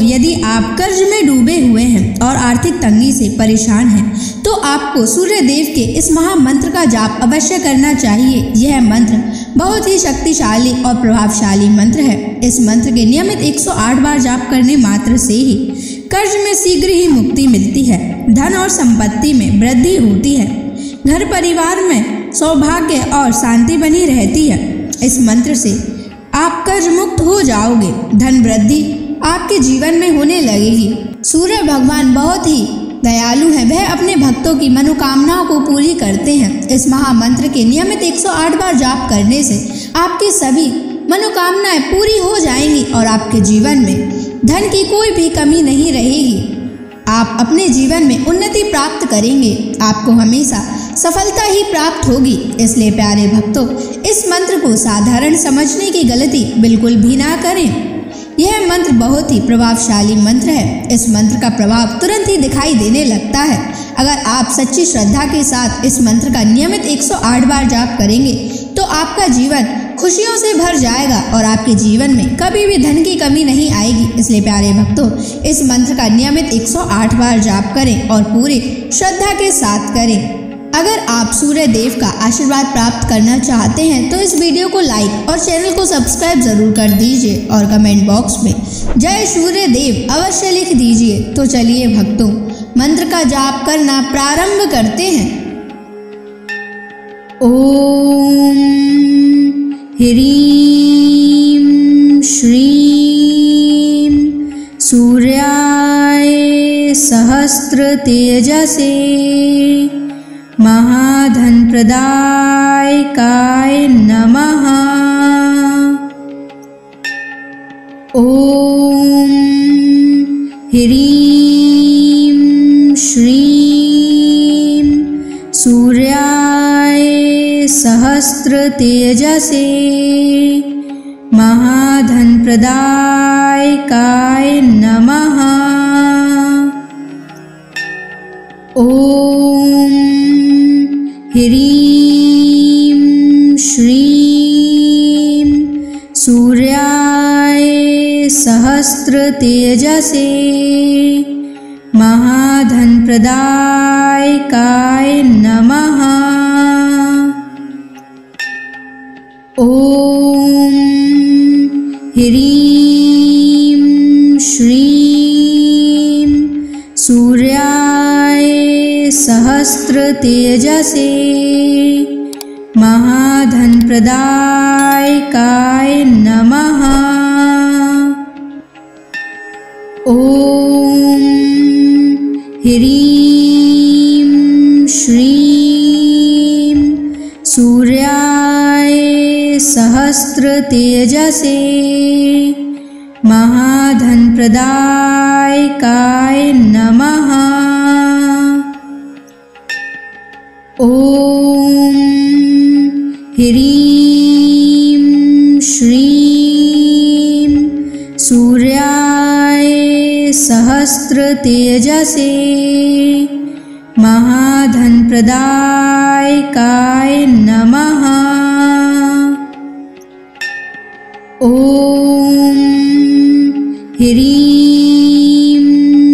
यदि आप कर्ज में डूबे हुए हैं और आर्थिक तंगी से परेशान हैं, तो आपको सूर्य देव के इस महामंत्र का जाप अवश्य करना चाहिए। यह मंत्र बहुत ही शक्तिशाली और प्रभावशाली मंत्र है। इस मंत्र के नियमित 108 बार जाप करने मात्र से ही कर्ज में शीघ्र ही मुक्ति मिलती है, धन और संपत्ति में वृद्धि होती है, घर परिवार में सौभाग्य और शांति बनी रहती है। इस मंत्र से आप कर्ज मुक्त हो जाओगे, धन वृद्धि आपके जीवन में होने लगेगी। सूर्य भगवान बहुत ही दयालु हैं, वह अपने भक्तों की मनोकामनाओं को पूरी करते हैं। इस महामंत्र के नियमित 108 बार जाप करने से आपकी सभी मनोकामनाएं पूरी हो जाएंगी और आपके जीवन में धन की कोई भी कमी नहीं रहेगी। आप अपने जीवन में उन्नति प्राप्त करेंगे, आपको हमेशा सफलता ही प्राप्त होगी। इसलिए प्यारे भक्तों, इस मंत्र को साधारण समझने की गलती बिल्कुल भी ना करें। यह मंत्र बहुत ही प्रभावशाली मंत्र है। इस मंत्र का प्रभाव तुरंत ही दिखाई देने लगता है। अगर आप सच्ची श्रद्धा के साथ इस मंत्र का नियमित 108 बार जाप करेंगे तो आपका जीवन खुशियों से भर जाएगा और आपके जीवन में कभी भी धन की कमी नहीं आएगी। इसलिए प्यारे भक्तों, इस मंत्र का नियमित 108 बार जाप करें और पूरी श्रद्धा के साथ करें। अगर आप सूर्य देव का आशीर्वाद प्राप्त करना चाहते हैं तो इस वीडियो को लाइक और चैनल को सब्सक्राइब जरूर कर दीजिए और कमेंट बॉक्स में जय सूर्य देव अवश्य लिख दीजिए। तो चलिए भक्तों, मंत्र का जाप करना प्रारंभ करते हैं। ओम ह्रीं श्रीं सूर्याय सहस्त्र तेजसे महाधनप्रदायकाय नमः। ओम ह्रीं श्रीं सूर्याय सहस्त्र तेजसे महाधनप्रदायकाय नमः। ओम ह्रीं श्रीं सूर्याय सहस्त्र तेजसे महाधनप्रदायकाय नमः। ओम ह्रीं श्रीं सूर्याय सहस्त्र तेजसे महाधनप्रदायकाय नमः। ओम ह्रीं श्रीं सूर्याय सहस्त्र तेजसे महाधनप्रदायकाय नमः। ओम ह्रीं श्रीं सूर्याय सहस्त्र तेजसे महाधनप्रदायकाय नमः। ओम ह्रीं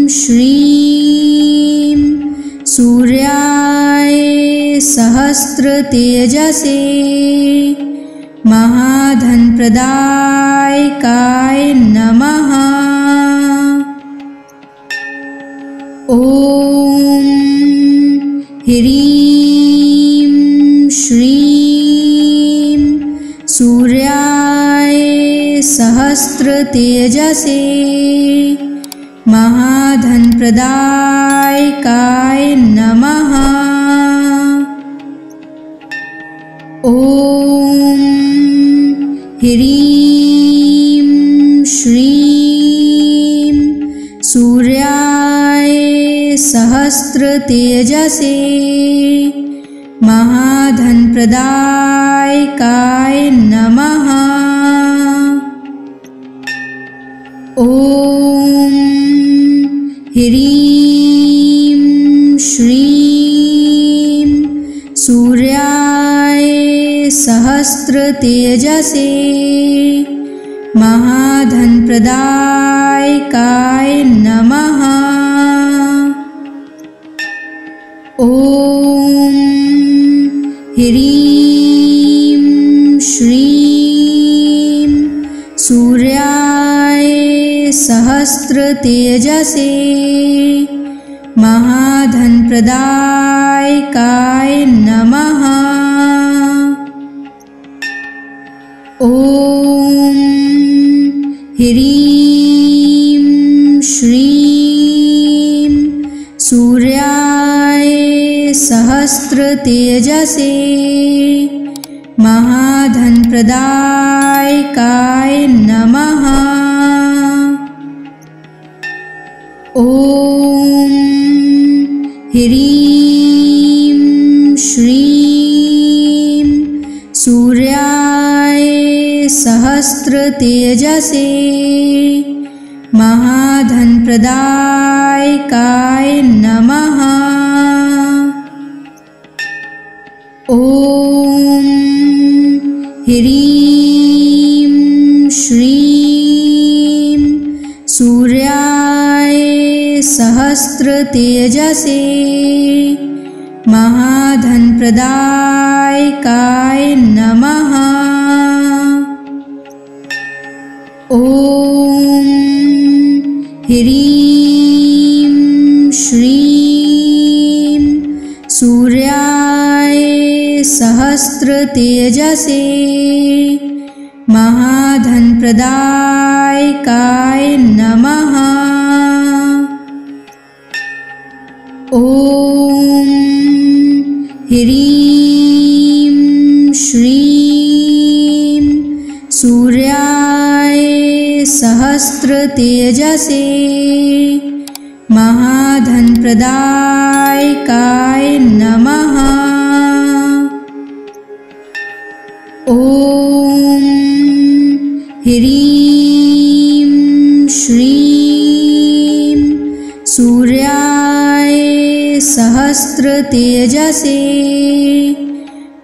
श्रीं सूर्याय सहस्त्र तेजसे महाधनप्रदायकाय नमः। ओम ह्रीं श्रीं सूर्याय सहस्त्र तेजसे महाधनप्रदायकाय नमः। ओम ह्रीं श्रीं सूर्याय सहस्त्र तेजसे महाधनप्रदायकाय नमः। ओम ह्रीं श्रीं सूर्याय सहस्त्र तेजसे महाधनप्रदायकाय नमः। ॐ ह्रीं श्रीं सूर्याय सहस्रतेजसे महाधनप्रदायकाय नमः। ॐ ह्रीं श्रीं सूर्याय सहस्रतेजसे महाधनप्रदायकाय नमः। ॐ ह्रीं श्रीं सूर्याय सहस्रतेजसे महाधनप्रदायकाय नमः। ॐ ह्रीं श्रीं सूर्याय सहस्रतेजसे महाधनप्रदायकाय नमः। ॐ ह्रीं श्रीं सूर्याय सहस्रतेजसे महाधनप्रदायकाय नमः। ॐ ह्रीं श्रीं सूर्याय सहस्रतेजसे महाधनप्रदायकाय नमः। ॐ ह्रीं श्रीं सूर्याय सहस्रतेजसे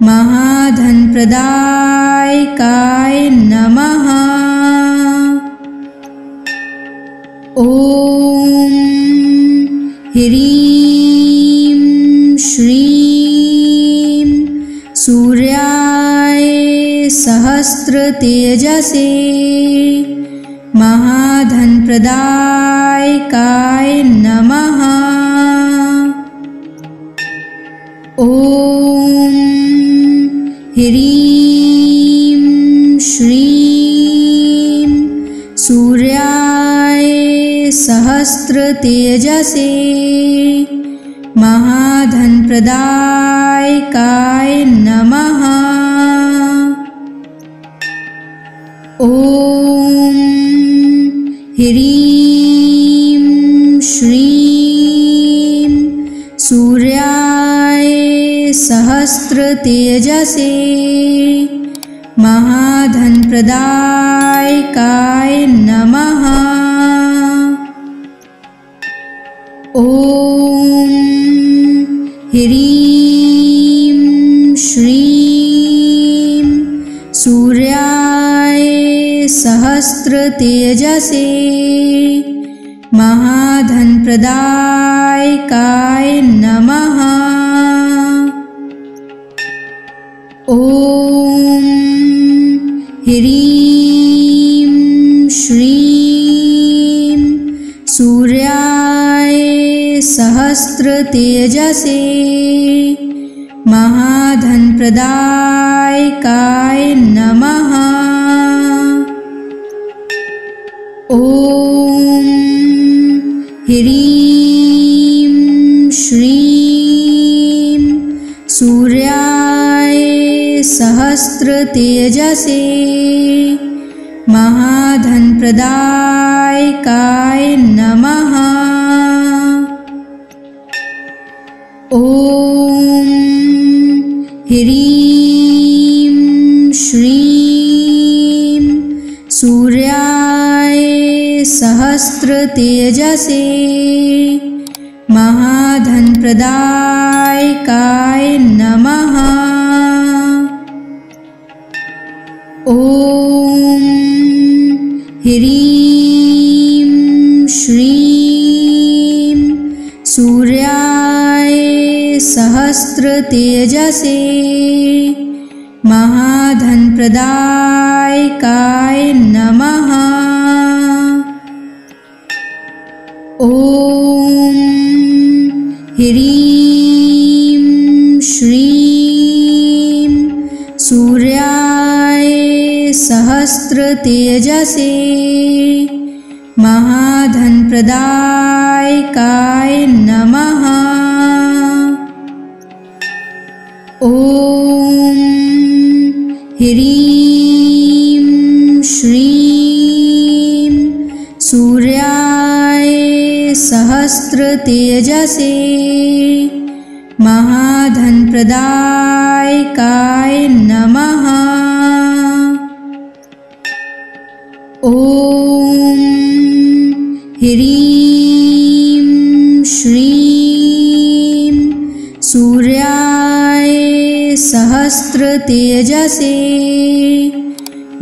महाधनप्रदायकाय नमः। ॐ ह्रीं श्रीं सूर्याय सहस्रतेजसे महाधनप्रदायकाय नमः। ॐ ह्रीं श्रीं सूर्याय सहस्रतेजसे महाधनप्रदायकाय नमः। ॐ ह्रीं श्रीं सूर्याय सहस्रतेजसे महाधनप्रदायकाय नमः। ॐ ह्रीं श्रीं सूर्याय सहस्रतेजसे महाधनप्रदायकाय नमः। ॐ ह्रीं श्रीं सूर्याय सहस्रतेजसे महाधनप्रदायकाय नमः। ॐ ह्रीं श्रीं सूर्याय सहस्रतेजसे महाधनप्रदायकाय नमः। ॐ ह्रीं श्रीं सूर्याय सहस्रतेजसे महाधनप्रदायकाय नमः। ॐ ह्रीं श्रीं सूर्याय सहस्रतेजसे महाधनप्रदायकाय नमः। ॐ ह्रीं श्रीं सूर्याय सहस्रतेजसे महाधनप्रदायकाय नमः। ॐ ह्रीं श्रीं सूर्याय सहस्रतेजसे महाधनप्रदायकाय नमः। ॐ ह्रीं श्रीं सूर्याय सहस्रतेजसे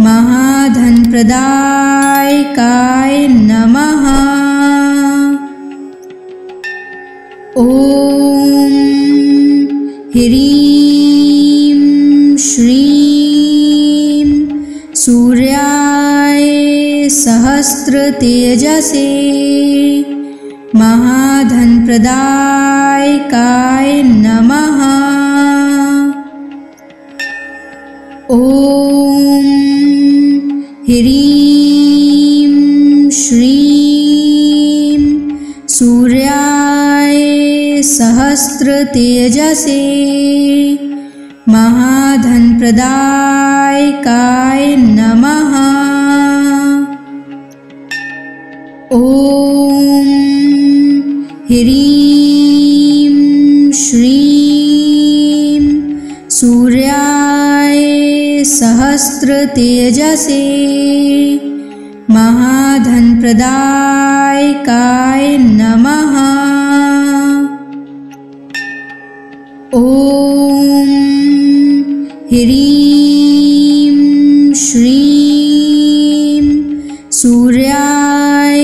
महाधनप्रदायकाय नमः। ॐ ह्रीं श्रीं सूर्याय सहस्रतेजसे महाधनप्रदायकाय नमः। ॐ ह्रीं श्रीं सूर्याय सहस्रतेजसे महाधनप्रदायकाय नमः। ॐ ह्रीं श्रीं सूर्याय सहस्रतेजसे महाधनप्रदायकाय नमः। ॐ ह्रीं श्रीं सूर्याय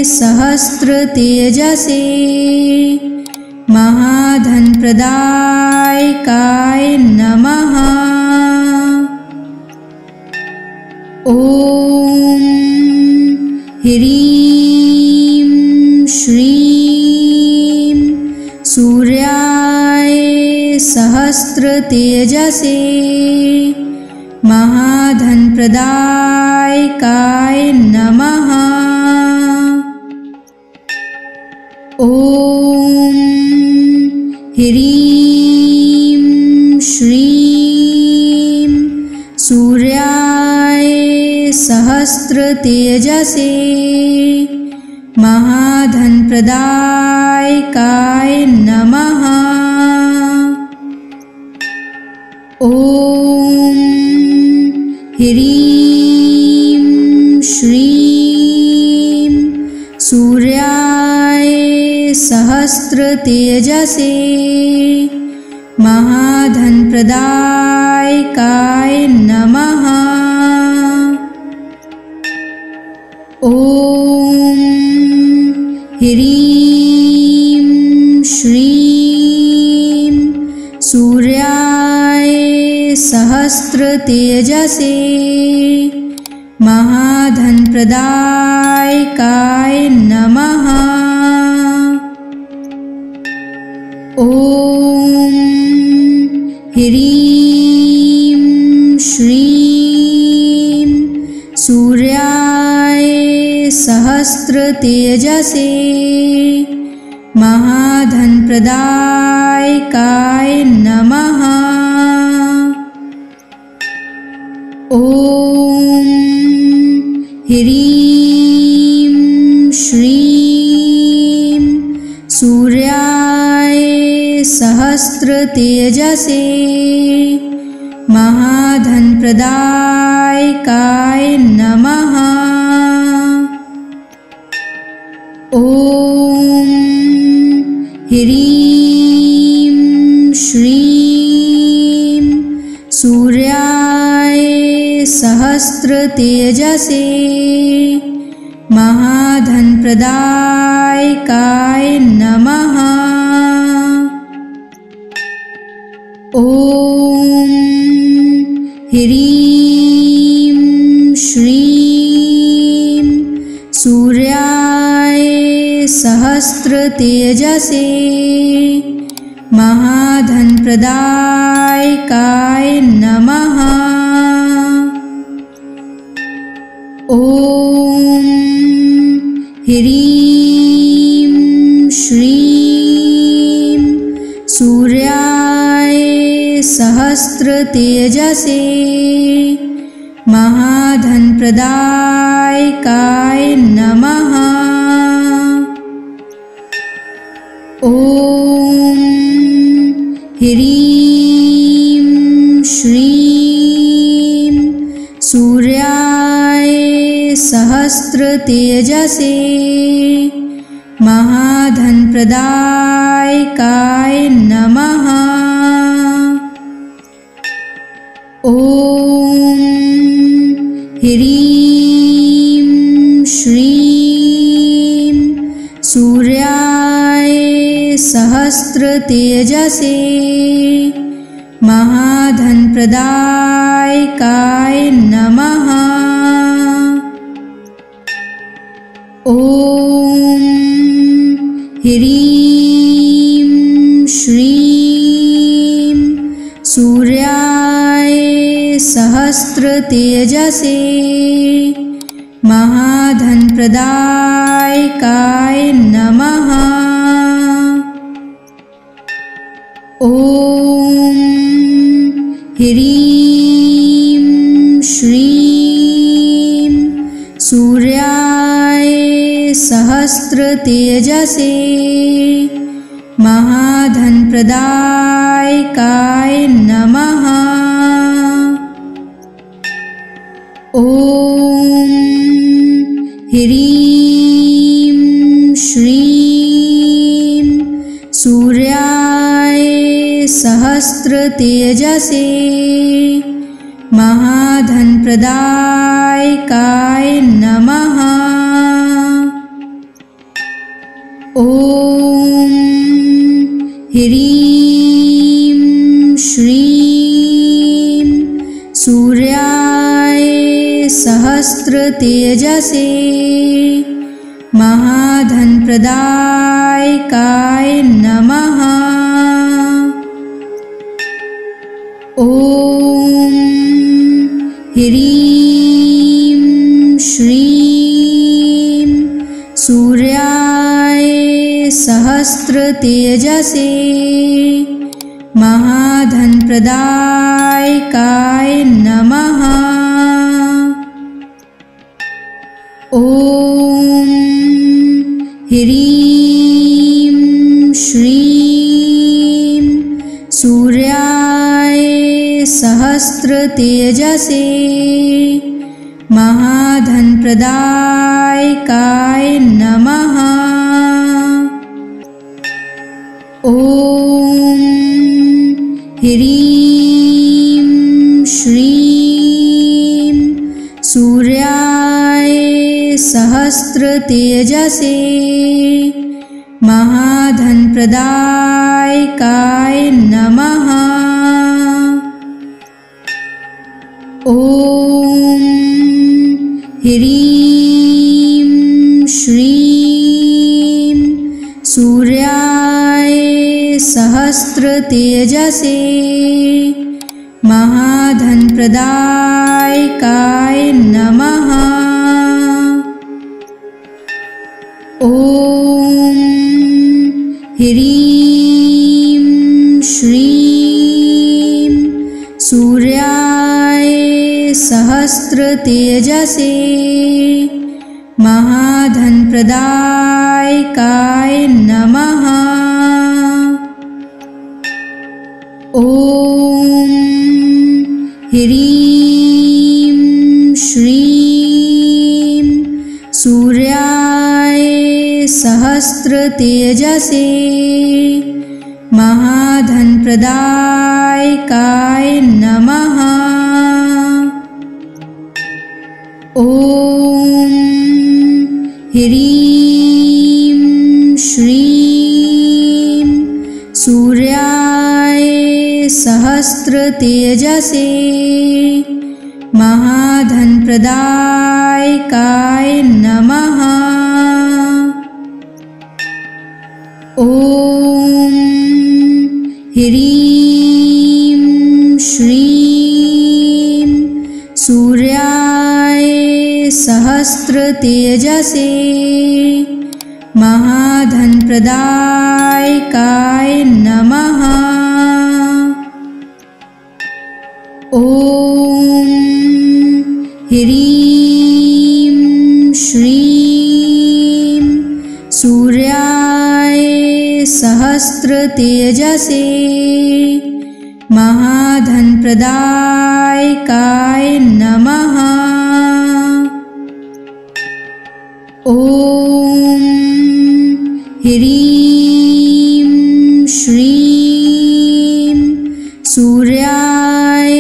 सहस्रतेजसे महाधनप्रदायकाय नमः। ॐ ह्रीं श्रीं सूर्याय सहस्रतेजसे महाधनप्रदायकाय नमः। ॐ ह्रीं श्रीं सूर्याय सहस्रतेजसे महाधनप्रदायकाय नमः। ॐ ह्रीं श्रीं सूर्याय सहस्रतेजसे महाधनप्रदायकाय नमः। ॐ ह्रीं श्रीं सूर्याय सहस्रतेजसे महाधनप्रदायकाय नमः। ॐ ह्रीं श्रीं सूर्याय सहस्रतेजसे महाधनप्रदायकाय नमः। ॐ ह्रीं श्रीं सूर्याय सहस्रतेजसे महाधनप्रदायकाय नमः। ॐ ह्रीं श्रीं सूर्याय सहस्रतेजसे महाधनप्रदायकाय नमः। ॐ ह्रीं श्रीं सूर्याय सहस्रतेजसे महाधनप्रदायकाय नमः। ॐ ह्रीं श्रीं सूर्याय सहस्रतेजसे महाधनप्रदायकाय नमः। ॐ ह्रीं श्रीं सूर्याय सहस्रतेजसे महाधनप्रदायकाय नमः। ॐ ह्रीं श्रीं सूर्याय सहस्रतेजसे महाधनप्रदायकाय नमः। ॐ ह्रीं श्रीं सूर्याय सहस्रतेजसे महाधनप्रदायकाय नमः। ॐ ह्रीं श्रीं सूर्याय सहस्रतेजसे महाधनप्रदायकाय नमः। ॐ ह्रीं श्रीं सूर्याय सहस्रतेजसे महाधनप्रदायकाय नमः। ॐ ह्रीं श्रीं सूर्याय सहस्रतेजसे महाधनप्रदायकाय नमः। ॐ ह्रीं श्रीं सूर्याय सहस्रतेजसे महाधनप्रदायकाय नमः। ॐ ह्रीं श्रीं सूर्याय सहस्रतेजसे महाधनप्रदायकाय नमः। ॐ ह्रीं श्रीं सूर्याय सहस्रतेजसे महाधनप्रदायकाय नमः। ॐ ह्रीं श्रीं सूर्याय सहस्रतेजसे महाधनप्रदायकाय नमः। ॐ ह्रीं श्रीं सूर्याय सहस्रतेजसे महाधनप्रदायकाय नमः। ॐ ह्रीं श्रीं सूर्याय सहस्रतेजसे महाधनप्रदायकाय नमः। ह्रीं श्रीं सूर्याय सहस्रतेजसे महाधनप्रदायकाय नमः। ॐ ह्रीं श्रीं सूर्याय सहस्रतेजसे महाधनप्रदायकाय नमः। ॐ ह्रीं श्रीं सूर्याय सहस्रतेजसे महाधनप्रदायकाय नमः। ॐ ह्रीं श्रीं सूर्याय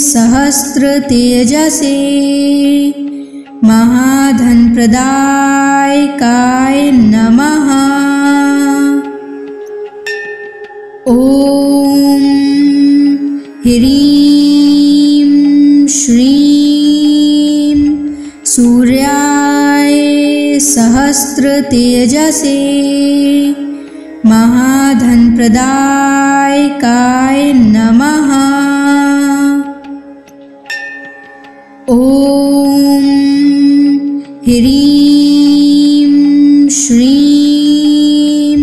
सहस्रतेजसे महाधनप्रदायकाय नमः। ॐ ह्रीं श्रीं सूर्याय सहस्रतेजसे महाधनप्रदायकाय नमः। ॐ ह्रीं श्रीं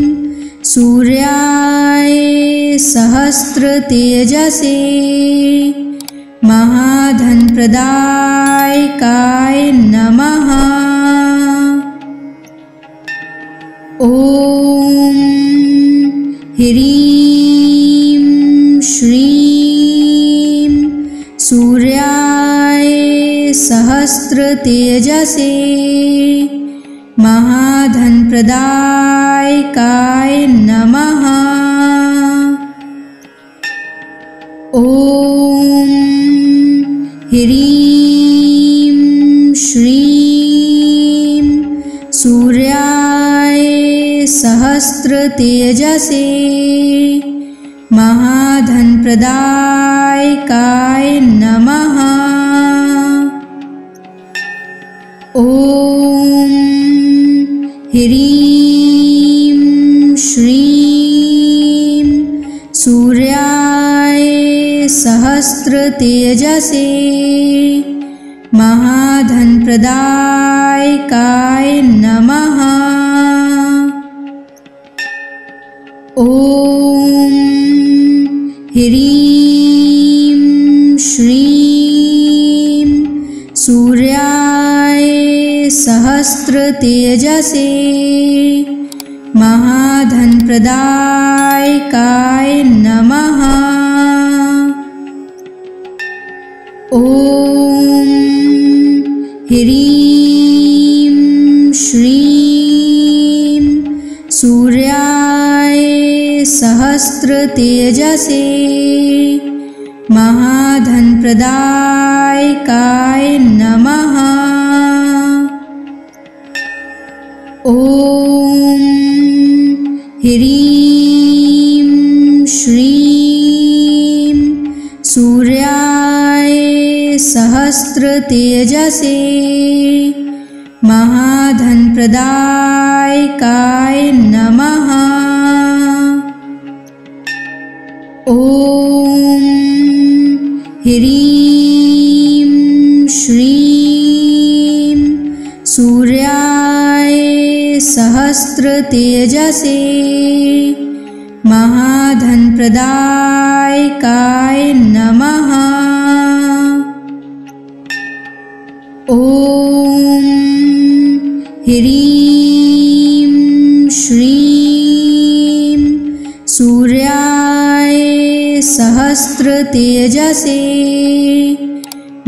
सूर्याय सहस्रतेजसे महाधनप्रदायकाय नमः। ॐ ह्रीं श्रीं सूर्याय सहस्रतेजसे महाधनप्रदायकाय नमः। ॐ ह्रीं श्रीं सूर्याय सहस्रतेजसे महाधनप्रदायकाय नमः। ॐ ह्रीं श्रीं सूर्याय सहस्रतेजसे महाधनप्रदायकाय नमः। ॐ ह्रीं श्रीं सूर्याय सहस्रतेजसे महाधनप्रदायकाय नमः। ॐ ह्रीं श्रीं सूर्याय सहस्रतेजसे महाधनप्रदायकाय नमः। ॐ ह्रीं श्रीं सूर्याय सहस्रतेजसे महाधनप्रदायकाय नमः। ॐ ह्रीं श्रीं सूर्याय सहस्रतेजसे महाधनप्रदायकाय नमः। ॐ ह्रीं श्रीं सूर्याय सहस्रतेजसे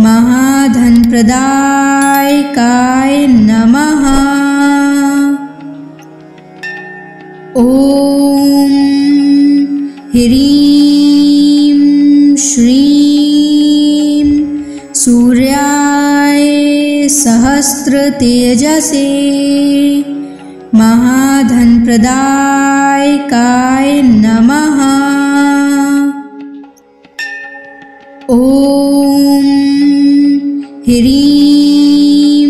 महाधनप्रदायकाय नमः। ॐ ह्रीं श्रीं सूर्याय सहस्रतेजसे महाधनप्रदायकाय नमः। ॐ ह्रीं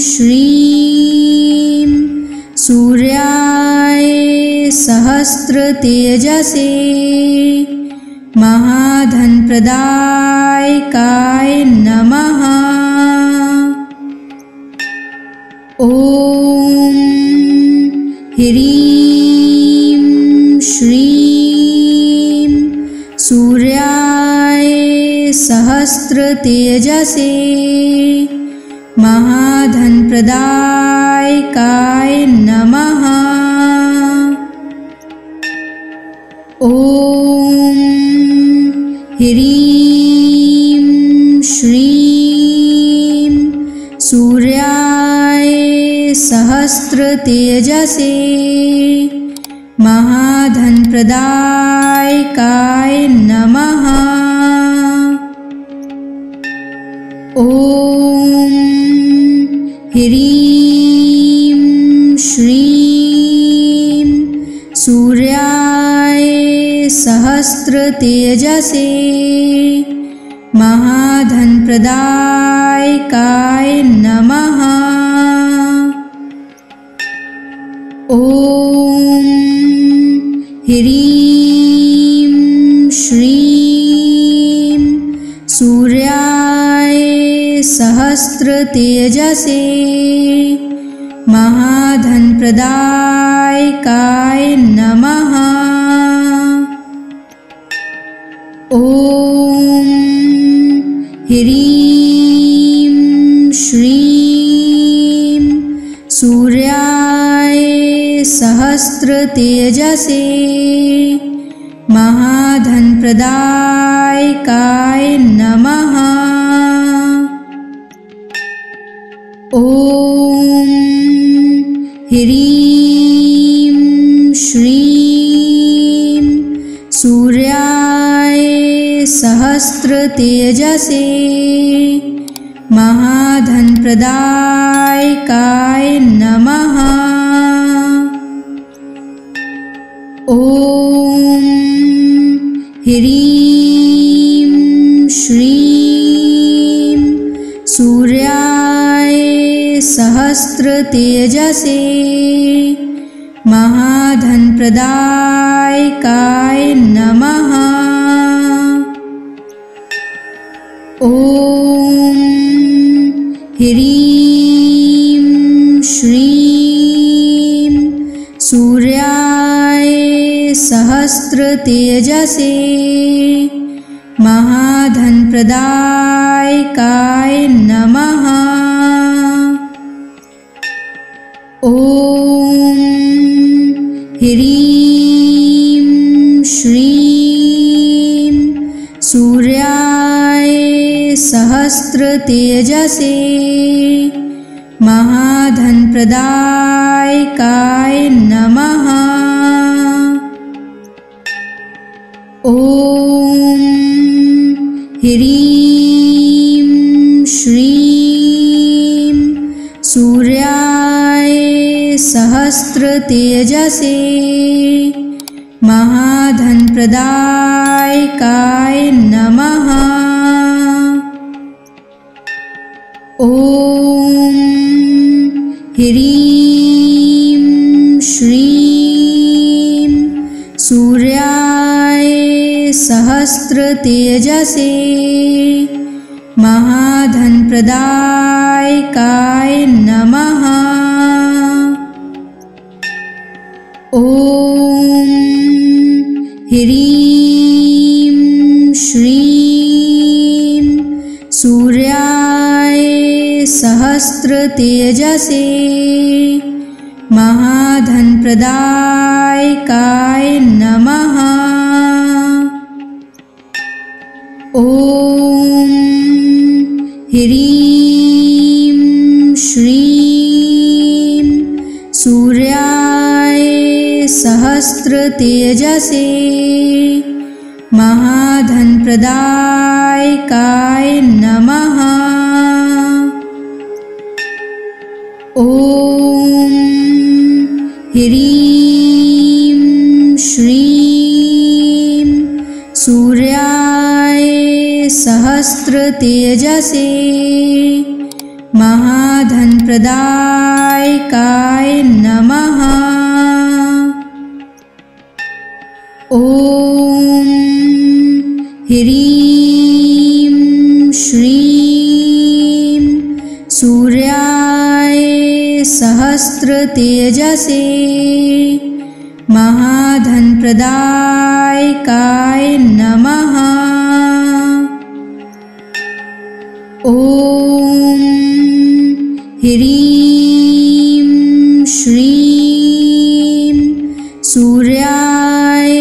श्रीं सूर्याय सहस्रतेजसे महाधनप्रदायकाय नमः। ॐ ह्रीं श्रीं सूर्याय सहस्रतेजसे महाधनप्रदायकाय नमः। ॐ ह्रीं श्रीं सूर्याय सहस्रतेजसे महाधनप्रदायकाय नमः। ॐ ह्रीं श्रीं सूर्याय सहस्रतेजसे महाधनप्रदायकाय नमः। ॐ ह्रीं श्रीं सूर्याय सहस्रतेजसे महाधनप्रदायकाय नमः। ॐ ह्रीं श्रीं सूर्याय सहस्रतेजसे महाधनप्रदायकाय नमः। ॐ ह्रीं श्रीं सूर्याय सहस्रतेजसे महाधनप्रदायकाय नमः। ॐ ह्रीं श्रीं सूर्याय सहस्रतेजसे महाधनप्रदायकाय नमः। ॐ ह्रीं श्रीं सूर्याय सहस्रतेजसे महाधनप्रदायकाय नमः। ॐ ह्रीं श्रीं सूर्याय सहस्रतेजसे महाधनप्रदायकाय नमः। ॐ ह्रीं श्रीं सूर्याय सहस्रतेजसे महाधनप्रदायकाय नमः। ॐ ह्रीं श्रीं सूर्याय सहस्रतेजसे महाधनप्रदायकाय नमः। ॐ ह्रीं श्रीं सूर्याय सहस्रतेजसे महाधनप्रदायकाय नमः। ॐ ह्रीं श्रीं सूर्याय सहस्रतेजसे महाधनप्रदायकाय नमः। ह्रीं श्रीं सूर्याय सहस्रतेजसे महाधनप्रदायकाय नमः। ॐ ह्रीं श्रीं सूर्याय सहस्रतेजसे महाधनप्रदायकाय नमः। ॐ ह्रीं श्रीं सूर्याय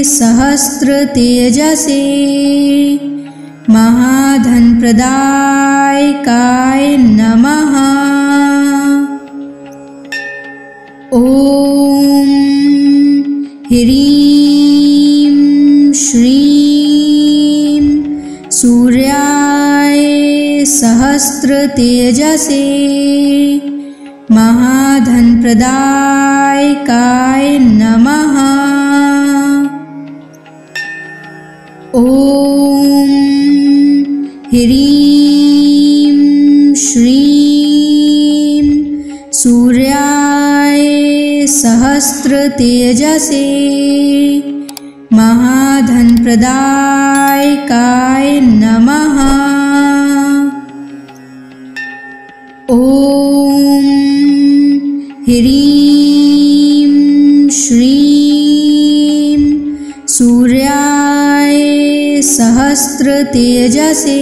सहस्रतेजसे महाधनप्रदायकाय नमः। ॐ ह्रीं श्रीं सूर्याय सहस्रतेजसे महाधनप्रदायकाय नमः। ॐ ह्रीं श्रीं सूर्याय सहस्रतेजसे महाधनप्रदायकाय नमः। ॐ ह्रीं श्रीं सूर्याय सहस्रतेजसे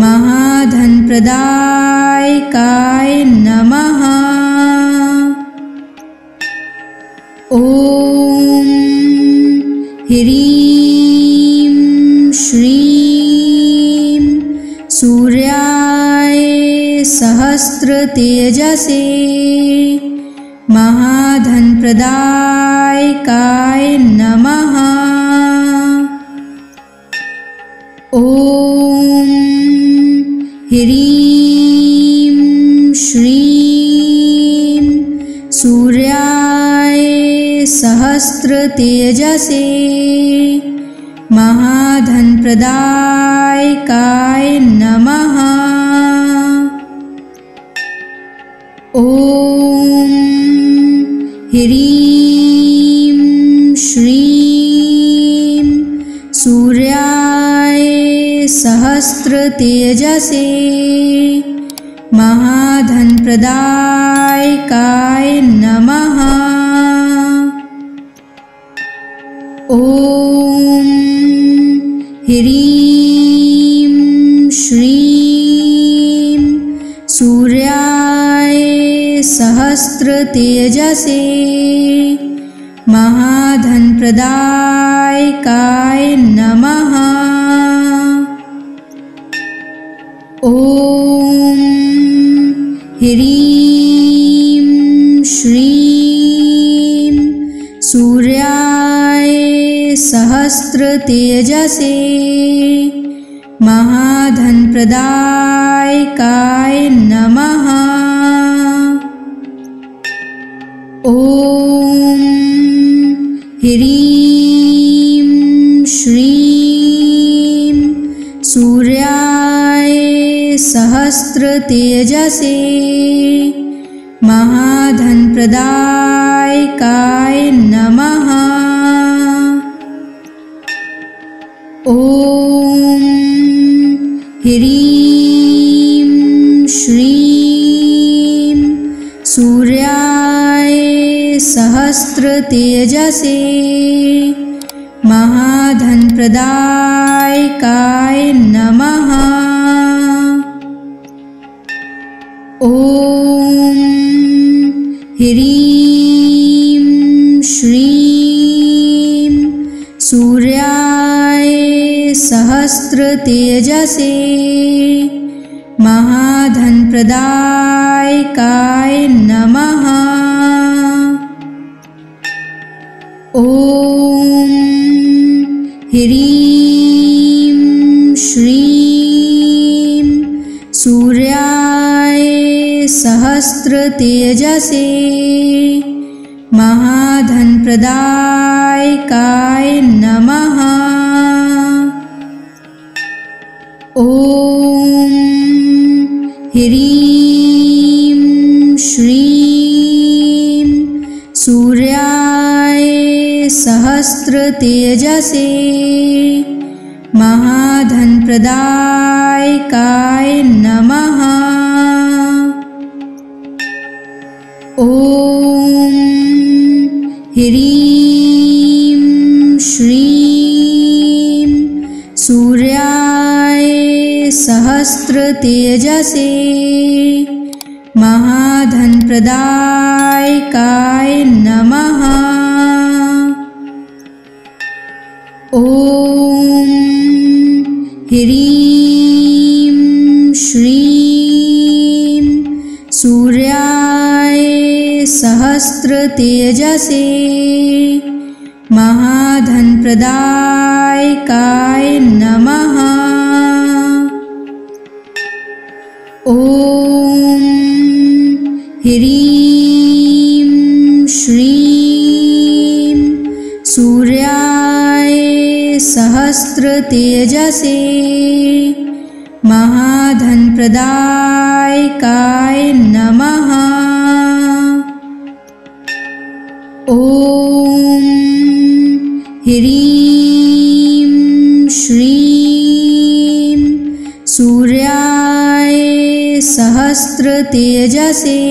महाधनप्रदायकाय नमः। ॐ ह्रीं श्रीं सूर्याय सहस्रतेजसे महाधनप्रदायकाय नमः। ॐ ह्रीं श्रीं सूर्याय सहस्रतेजसे महाधनप्रदायकाय नमः। ॐ ह्रीं श्रीं सूर्याय सहस्रतेजसे महाधनप्रदायकाय नमः। ॐ ह्रीं श्रीं सूर्याय सहस्रतेजसे महाधनप्रदायकाय नमः। ॐ ह्रीं श्रीं सूर्याय सहस्रतेजसे महाधनप्रदायकाय नमः। ॐ ह्रीं श्रीं सूर्याय सहस्रतेजसे महाधनप्रदायकाय नमः। ॐ ह्रीं श्रीं सूर्याय सहस्रतेजसे महाधनप्रदायकाय नमः। ॐ ह्रीं श्रीं सूर्याय सहस्रतेजसे महाधनप्रदायकाय नमः। ॐ ह्रीं श्रीं सूर्याय सहस्रतेजसे महाधनप्रदायकाय नमः। ॐ ह्रीं श्रीं सूर्याय सहस्रतेजसे महाधनप्रदायकाय नमः। ॐ ह्रीं श्रीं सूर्याय सहस्रतेजसे महाधनप्रदायकाय नमः। ॐ ह्रीं श्रीं सूर्याय सहस्रतेजसे महाधनप्रदायकाय नमः। ॐ ह्रीं श्रीं सूर्याय सहस्रतेजसे महाधनप्रदायकाय नमः। ॐ ह्रीं श्रीं सूर्याय सहस्रतेजसे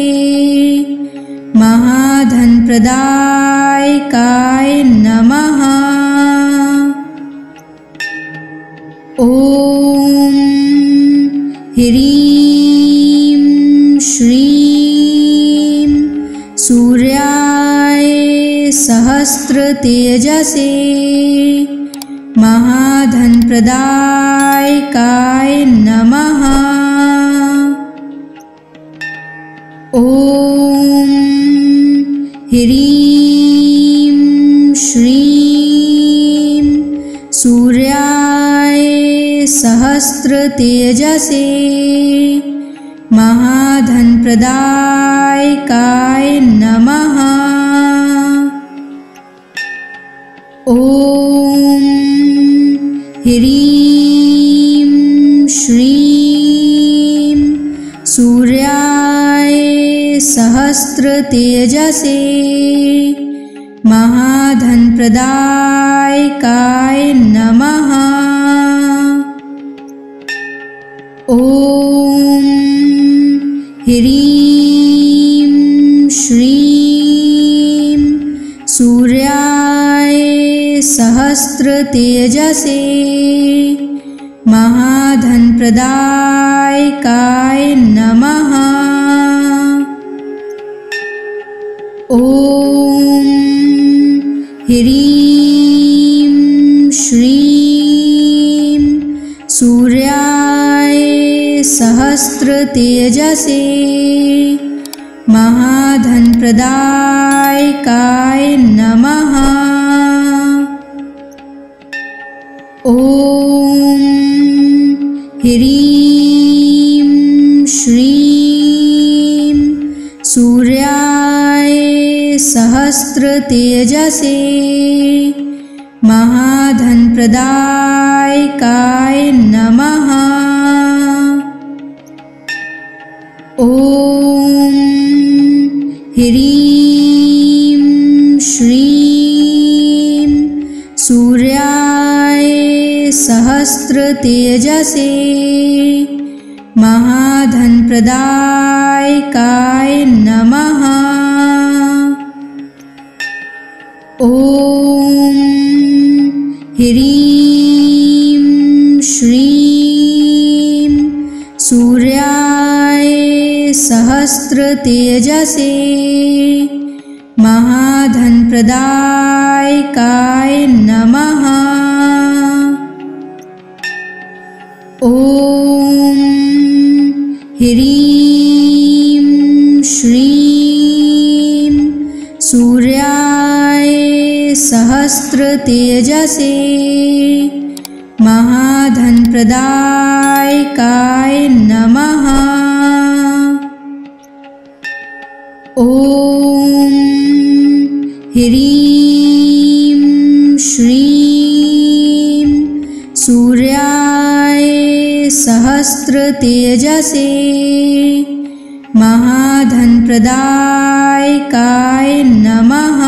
महाधनप्रदायकाय नमः। ॐ ह्रीं श्रीं सूर्याय सहस्रतेजसे महाधनप्रदायकाय नमः। ॐ ह्रीं श्रीं सूर्याय सहस्रतेजसे महाधनप्रदायकाय नमः। ॐ ह्रीं श्रीं सूर्याय सहस्रतेजसे महाधनप्रदायकाय नमः। ॐ ह्रीं श्रीं सूर्याय सहस्रतेजसे महाधनप्रदायकाय नमः। ॐ ह्रीं श्रीं सूर्याय सहस्रतेजसे महाधनप्रदायकाय नमः। ॐ ह्रीं श्रीं सूर्याय सहस्रतेजसे महाधनप्रदायकाय नमः। ॐ ह्रीं श्रीं सूर्याय सहस्रतेजसे महाधनप्रदायकाय नमः। ॐ ह्रीं श्रीं सूर्याय सहस्रतेजसे महाधनप्रदायकाय नमः। ॐ ह्रीं श्रीं सूर्याय सहस्रतेजसे महाधनप्रदायकाय नमः। ह्रीं श्रीं सूर्याय सहस्रतेजसे महाधनप्रदायकाय नमः।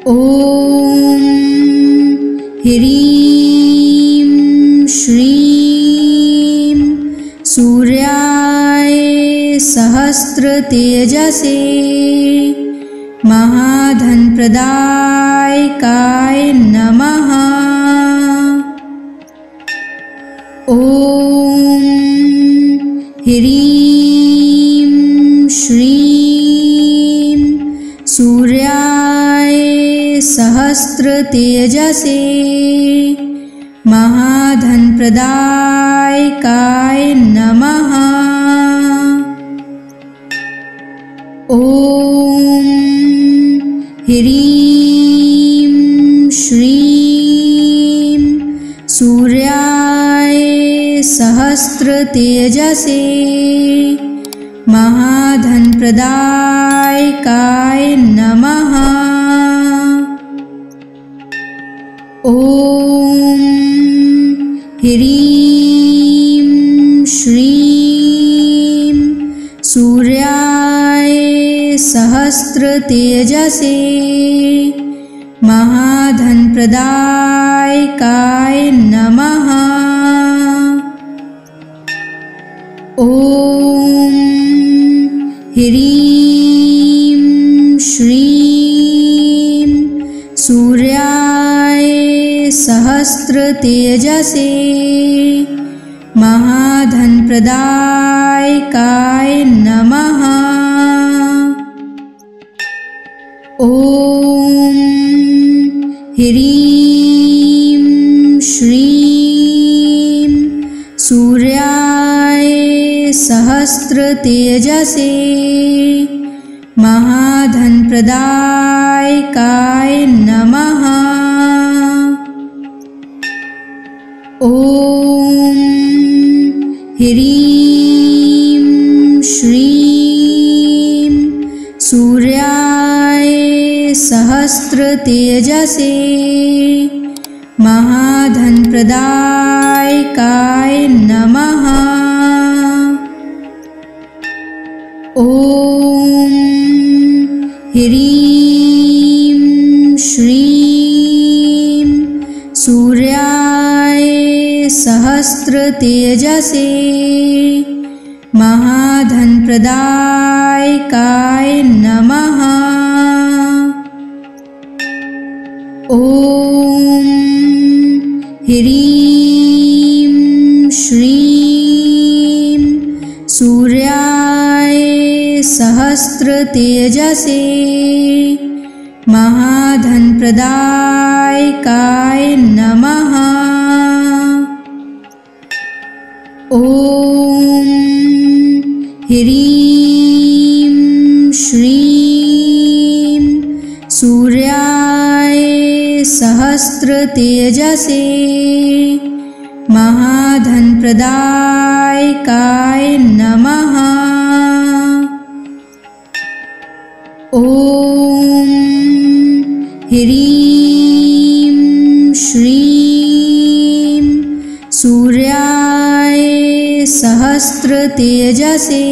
ॐ ह्रीं श्रीं सूर्याय सहस्रतेजसे महाधनप्रदायकाय नमः। ॐ ह्रीं श्रीं सूर्याय सहस्रतेजसे महाधनप्रदायकाय नमः। ॐ ह्रीं श्रीं सूर्याय सहस्रतेजसे महाधनप्रदायकाय नमः। ॐ ह्रीं श्रीं सूर्याय सहस्रतेजसे महाधनप्रदायकाय नमः। ॐ ह्रीं श्रीं सूर्याय सहस्रतेजसे महाधनप्रदायकाय नमः। ॐ ह्रीं श्रीं सूर्याय सहस्रतेजसे महाधनप्रदायकाय नमः। ॐ ह्रीं श्रीं सूर्याय सहस्रतेजसे महाधनप्रदायकाय नमः। ॐ ह्रीं श्रीं सूर्याय सहस्रतेजसे महाधनप्रदायकाय नमः। ॐ ह्रीं श्रीं सूर्याय सहस्रतेजसे महाधनप्रदायकाय नमः। ॐ ह्रीं श्रीं सूर्याय सहस्रतेजसे महाधनप्रदायकाय नमः। ॐ ह्रीं श्रीं सूर्याय सहस्रतेजसे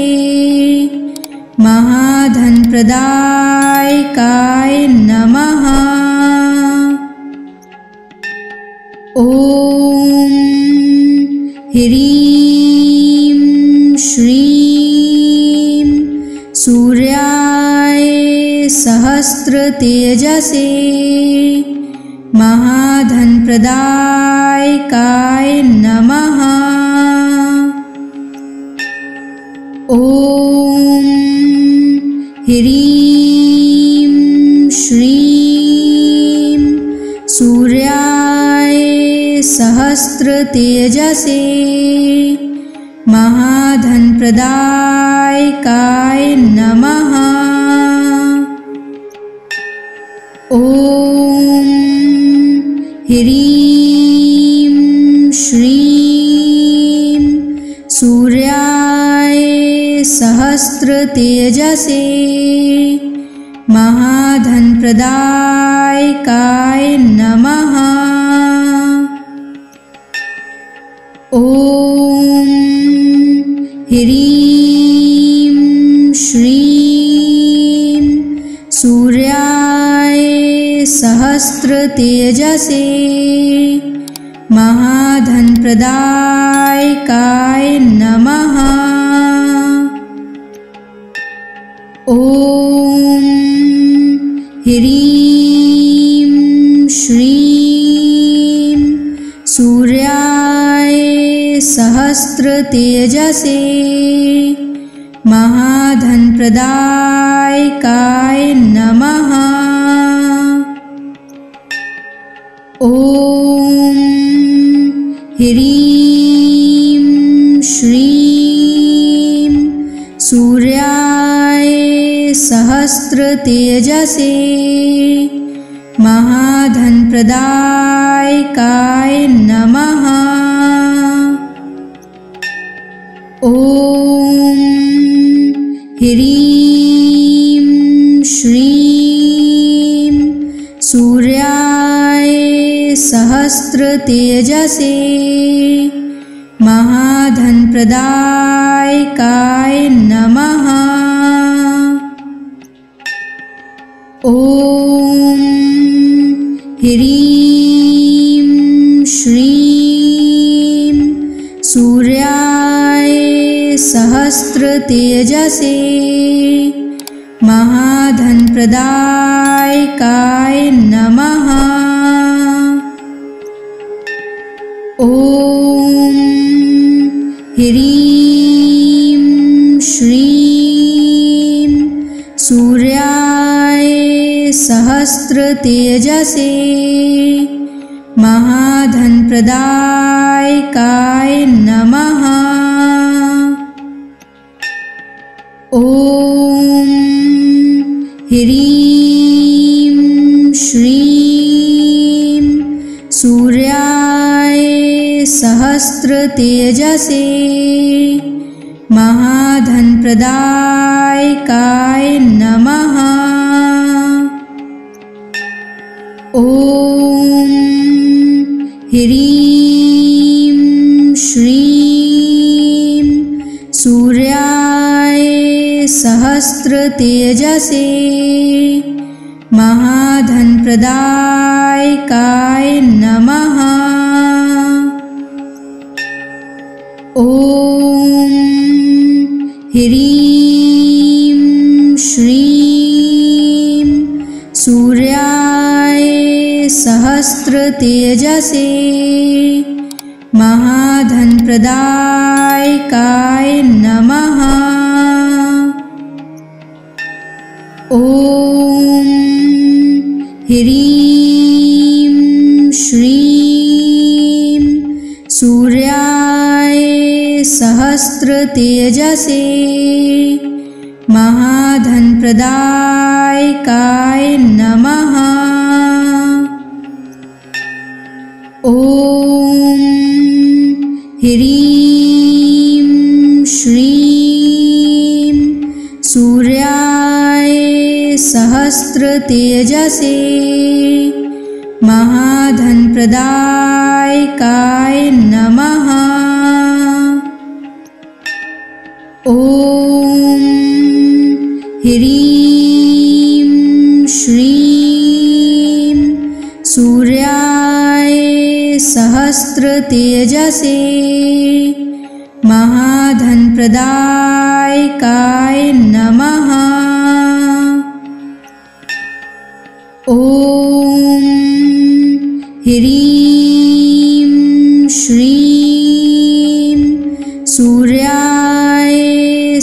महाधनप्रदायकाय नमः। ॐ ह्रीं श्रीं सूर्याय सहस्रतेजसे महाधनप्रदायकाय नमः। ॐ ह्रीं श्रीं सूर्याय सहस्रतेजसे महाधनप्रदायकाय नमः। ॐ ह्रीं श्रीं सूर्याय सहस्रतेजसे सहस्रतेजसे महाधनप्रदायकाय नमः। ॐ ह्रीं श्रीं सूर्याय सहस्रतेजसे महाधनप्रदायकाय नमः। ॐ ह्रीं श्रीं सूर्याय सहस्रतेजसे महाधनप्रदायकाय नमः। ॐ ह्रीं श्रीं सूर्याय सहस्रतेजसे महाधनप्रदायकाय नमः। ॐ ह्रीं श्रीं सूर्याय सहस्रतेजसे महाधनप्रदायकाय नमः। ॐ ह्रीं श्रीं सूर्याय सहस्रतेजसे महाधनप्रदायकाय नमः। ॐ ह्रीं श्रीं सूर्याय सहस्रतेजसे महाधनप्रदायकाय नमः। ॐ ह्रीं श्रीं सूर्याय सहस्रतेजसे महाधनप्रदायकाय नमः। ॐ ह्रीं श्रीं सूर्याय सहस्रतेजसे महाधनप्रदायकाय नमः। ॐ ह्रीं श्रीं सूर्याय सहस्रतेजसे महाधनप्रदायकाय नमः। ॐ ह्रीं श्रीं सूर्याय सहस्रतेजसे महाधनप्रदायकाय नमः। ॐ ह्रीं श्रीं सूर्याय सहस्रतेजसे महाधनप्रदायकाय नमः। ॐ ह्रीं श्रीं सूर्याय सहस्रतेजसे महाधनप्रदायकाय नमः। ॐ ह्रीं श्रीं सूर्याय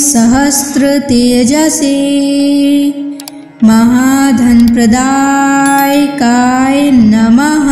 सहस्रतेजसे महाधनप्रदायकाय नमः।